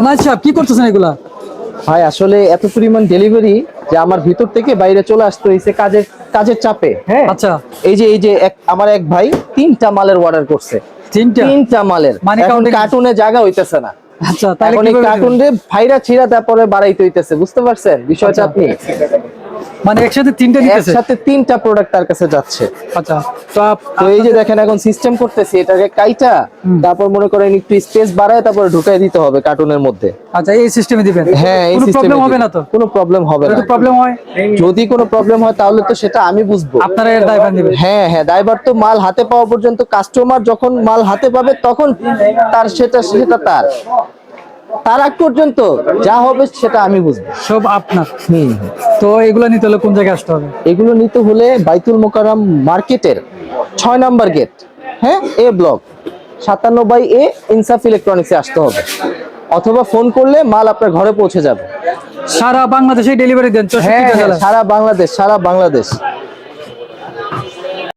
Night সাহেব কি করতেছেন এগুলা? ভাই আসলে এত পরিমাণ ডেলিভারি যে আমার ভিতর থেকে বাইরে চলে আসতে হয়েছে কাজের কাজের চাপে। হ্যাঁ আচ্ছা, এই যে আমার এক ভাই 3টা মালের অর্ডার করছে। তিনটা? 3টা মালের, মানে এখন counting- কার্টুনে জায়গা হইতেছে না। আচ্ছা, তাহলে এখন এই কিভাবে কার্টুন রে ভাইরা ছিড়া তারপরে বাড়াইতে হইতেছে, বুঝতে পারছেন বিষয়টা আচ্ছা। আপনি? মানে একসাথে তিনটা নিতেছে? একসাথে 3টা প্রোডাক্ট তার কাছে যাচ্ছে। আচ্ছা, তো তো এই যে দেখেন এখন সিস্টেম করতেছি এটাকে কাইটা, তারপর মনে করেন একটু স্পেস বাড়ায় তারপরে ঢুকাই দিতে হবে কার্টুনের মধ্যে। আচ্ছা, এই সিস্টেমে দিবেন? হ্যাঁ, এই কোনো সিস্টেমে প্রবলেম হবে না তো? কোনো প্রবলেম হবে না। যদি প্রবলেম হয় যদি কোনো প্রবলেম হয় তাহলে তো সেটা আমি বুঝবো। আপনারা এর দায়ভার নেবেন? হ্যাঁ হ্যাঁ, ড্রাইভার তো মাল হাতে পাওয়া পর্যন্ত, কাস্টমার যখন মাল হাতে পাবে তখন তার সেটা তার আগ পর্যন্ত যা হবে সেটা আমি বুঝবো। সব আপনার? হুম। তো এগুলো নিতে হলে কোন জায়গায় আসতে হবে? এগুলো নিতে হলে বাইতুল মোকাররম মার্কেটের 6 নাম্বার গেট, হ্যাঁ, এ ব্লক 57A ইনসাফ ইলেকট্রনিক্সে আসতে হবে, অথবা ফোন করলে মাল আপনার ঘরে পৌঁছে যাবে। সারা বাংলাদেশে ডেলিভারি দেন? 64 হ্যাঁ হ্যাঁ, জেলায়? সারা বাংলাদেশ।